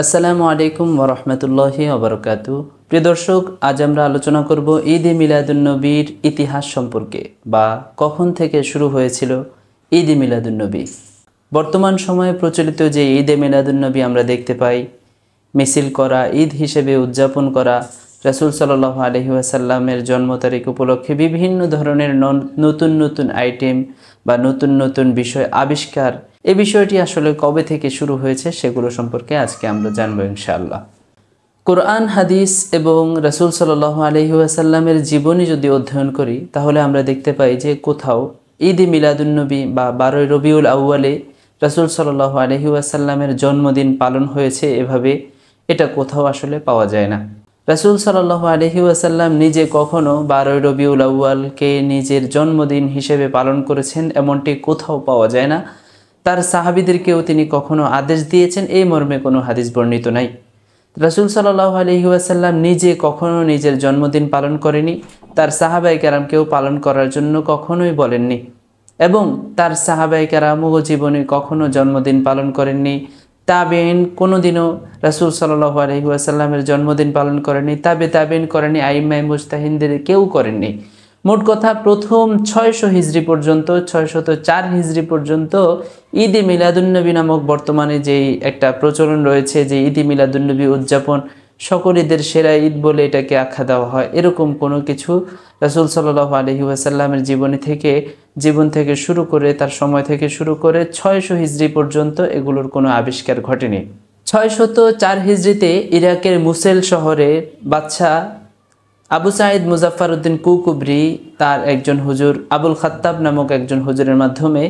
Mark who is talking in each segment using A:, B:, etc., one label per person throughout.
A: আসসালামু আলাইকুম ওয়া রাহমাতুল্লাহি ওয়া বারাকাতুহু। প্রিয় দর্শক, আজ আমরা আলোচনা করব ঈদে মিলাদুন্নবীর ইতিহাস সম্পর্কে বা কখন থেকে শুরু হয়েছিল ঈদে মিলাদুন্নবী। বর্তমান সময়ে প্রচলিত যে ঈদে মিলাদুন্নবী আমরা দেখতে পাই, মিছিল করা, ঈদ হিসেবে উদযাপন করা, রাসূল সাল্লাল্লাহু আলাইহি ওয়াসাল্লামের জন্ম তারিখ উপলক্ষে বিভিন্ন ধরনের নতুন নতুন আইটেম বা নতুন নতুন বিষয় আবিষ্কার, এই বিষয়টি আসলে কবে থেকে শুরু হয়েছে সেগুলো সম্পর্কে আজকে আমরা জানবো ইনশাআল্লাহ। কোরআন, হাদিস এবং রাসূল সাল্লাল্লাহু আলাইহি ওয়াসাল্লামের জীবনী যদি অধ্যয়ন করি তাহলে আমরা দেখতে পাই যে কোথাও ঈদে মিলাদুন্নবী বা 12ই রবিউল আউয়ালে রাসূল সাল্লাল্লাহু আলাইহি ওয়াসাল্লামের জন্মদিন পালন হয়েছে এভাবে এটা কোথাও আসলে পাওয়া যায় না। রাসূল সাল্লাল্লাহু আলাইহি ওয়াসাল্লাম নিজে কখনো 12ই রবিউল আউয়ালকে নিজের জন্মদিন হিসেবে পালন করেছেন এমনটি কোথাও পাওয়া যায় না। তার সাহাবীদেরকেও তিনি কখনো আদেশ দিয়েছেন এই মর্মে কোনো হাদিস বর্ণিত নাই। রাসূল সাল্লাল্লাহু আলাইহি ওয়াসাল্লাম নিজে কখনো নিজের জন্মদিন পালন করেনি, তার সাহাবায়ে কেরামকেও পালন করার জন্য কখনোই বলেননি এবং তার সাহাবায়ে কেরামও জীবনে কখনো জন্মদিন পালন করেননি। তাবেঈন কোনোদিনও রাসূল সাল্লাল্লাহু আলাইহি ওয়াসাল্লামের জন্মদিন পালন করেনি, তাবেঈন করেনি, আইম্মায়ে মুজতাহিদদের কেউ করেননি। মোট কথা প্রথম 600 হিজরি পর্যন্ত 604 হিজরি পর্যন্ত ঈদে মিলাদুন্নবী নামক বর্তমানে যেই একটা প্রচলন রয়েছে যে ঈদে মিলাদুন্নবী উদযাপন, সকল ঈদের সেরা ঈদ বলে এটাকে আখ্যা দেওয়া হয়, এরকম কোনো কিছু রাসূল সাল্লাল্লাহু আলাইহি ওয়াসাল্লামের জীবন থেকে শুরু করে তার সময় থেকে শুরু করে 600 হিজরি পর্যন্ত এগুলোর কোনো আবিষ্কার ঘটেনি। 604 হিজরিতে ইরাকের মুসেল শহরে বাদশাহ আবু সাঈদ মুজাফফারউদ্দিন কুকুবরি তার একজন হুজুর আবুল খাত্তাব নামক একজন হুজুরের মাধ্যমে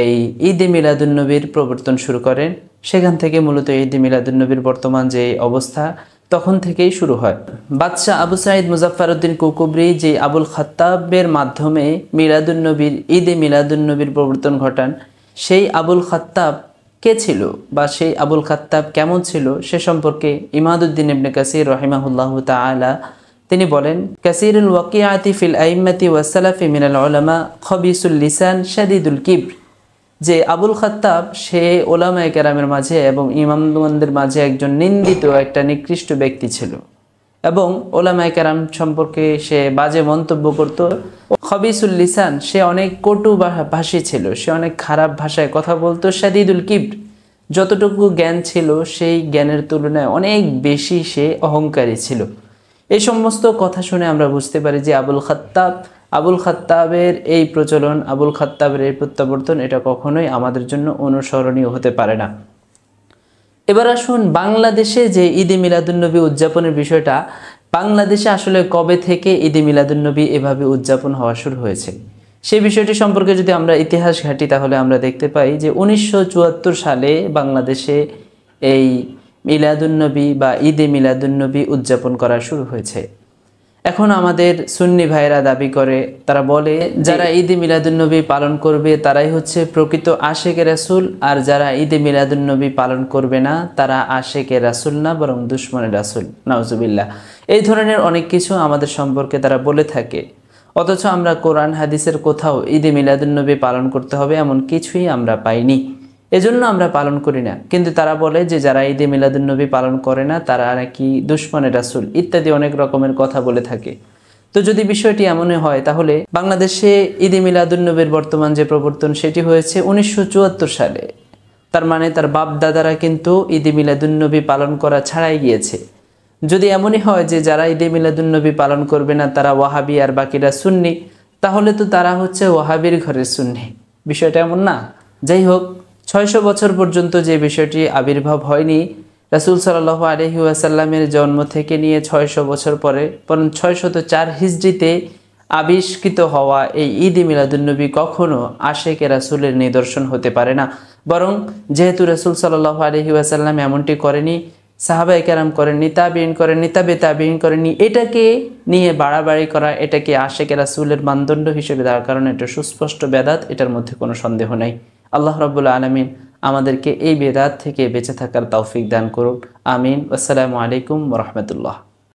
A: এই ঈদে মিলাদুন্নবীর প্রবর্তন শুরু করেন। সেখান থেকে মূলত ঈদে মিলাদুন্নবীর বর্তমান যে অবস্থা তখন থেকেই শুরু হয়। বাদশাহ আবু সাঈদ মুজাফফারউদ্দিন কুকুবরি যে আবুল খাত্তাবের মাধ্যমে ঈদে মিলাদুন্নবীর প্রবর্তন ঘটান, সেই আবুল খাত্তাব কে ছিল বা সেই আবুল খাত্তাব কেমন ছিল সে সম্পর্কে ইমাদউদ্দিন ইবনে কাসির রাহিমাহুল্লাহু তাআলা তিনি বলেন, কাসিরুল ওয়াকিআতি ফিল আইম্মাতি ওয়াস সালাফি মিনাল উলামা খবিসুল লিসান শাদীদুল কিবর, যে আবুল খাত্তাব সে ওলামায়ে কেরামের মাঝে এবং ইমামগণদের মাঝে একজন নিন্দিত একটা নিকৃষ্ট ব্যক্তি ছিল এবং ওলামায়ে কেরাম সম্পর্কে সে বাজে মন্তব্য করত। খবিসুল লিসান, সে অনেক কটু ভাষী ছিল, সে অনেক খারাপ ভাষায় কথা বলতো। শাদীদুল কিবর, যতটুকু জ্ঞান ছিল সেই জ্ঞানের তুলনায় অনেক বেশি সে অহংকারী ছিল। এই সমস্ত কথা শুনে আমরা বুঝতে পারি যে আবুল খাত্তাবের এই প্রচলন, আবুল খাত্তাবের এই প্রত্যাবর্তন এটা কখনোই আমাদের জন্য অনুসরণীয় হতে পারে না। এবার আসুন বাংলাদেশে যে ঈদে মিলাদুন্নবী উদযাপনের বিষয়টা, বাংলাদেশে আসলে কবে থেকে ঈদে মিলাদুন্নবী এভাবে উদযাপন হওয়া শুরু হয়েছে সেই বিষয়টি সম্পর্কে যদি আমরা ইতিহাস ঘাঁটি তাহলে আমরা দেখতে পাই যে 1974 সালে বাংলাদেশে এই মিলাদুন্নবী বা ঈদে মিলাদুন্নবী উদযাপন করা শুরু হয়েছে। এখন আমাদের সুন্নি ভাইরা দাবি করে, তারা বলে যারা ঈদে মিলাদুন্নবী পালন করবে তারাই হচ্ছে প্রকৃত আশেকে রাসূল, আর যারা ঈদে মিলাদুন্নবী পালন করবে না তারা আশেকে রাসূল না বরং দুশমনে রাসূল। নাউজুবিল্লাহ। এই ধরনের অনেক কিছু আমাদের সম্পর্কে তারা বলে থাকে, অথচ আমরা কোরআন হাদিসের কোথাও ঈদে মিলাদুন্নবী পালন করতে হবে এমন কিছুই আমরা পাইনি, এজন্য আমরা পালন করি না। কিন্তু তারা বলে যে যারা ঈদে মিলাদুন্নবী পালন করে না তারা নাকি দুশমনে রাসূল ইত্যাদি অনেক রকমের কথা বলে থাকে। তো যদি বিষয়টি এমনই হয় তাহলে বাংলাদেশে ঈদে মিলাদুন্নবীর বর্তমান যে প্রবর্তন সেটি হয়েছে 1974 সালে। তার মানে তার বাপ দাদারা কিন্তু ঈদে মিলাদুন্নবী পালন করা ছাড়াই গিয়েছে। যদি এমনই হয় যে যারা ঈদে মিলাদুন্নবী পালন করবে না তারা ওয়াহাবি আর বাকিরা সুন্নি, তাহলে তো তারা হচ্ছে ওয়াহাবির ঘরের সুন্নি। বিষয়টা এমন না। যাই হোক, 600 বছর পর্যন্ত যে বিষয়টি আবির্ভাব হয়নি, রাসূল সাল্লাল্লাহু আলাইহি ওয়াসাল্লামের জন্ম থেকে নিয়ে 600 বছর পরে, বরং 604 হিজরিতে আবিষ্কৃত হওয়া এই ঈদে মিলাদুন্নবী কখনো আশেকে রাসূলের নিদর্শন হতে পারে না। বরং যেহেতু রাসূল সাল্লাল্লাহু আলাইহি ওয়াসাল্লাম এমনটি করেনি, সাহাবায়ে কেরাম করেননি, তাবেঈন করেননি, তাবেঈন করেননি, এটাকে নিয়ে বাড়াবাড়ি করা, এটাকে আশেকে রাসূলের মানদণ্ড হিসেবে দেওয়ার কারণে এটা সুস্পষ্ট বেদাত, এটার মধ্যে কোনো সন্দেহ নাই। আল্লাহ রাব্বুল আলামিন আমাদেরকে এই বেদাত থেকে বেঁচে থাকার তৌফিক দান করুন। আমিন। আসসালামু আলাইকুম ওয়া রাহমাতুল্লাহ।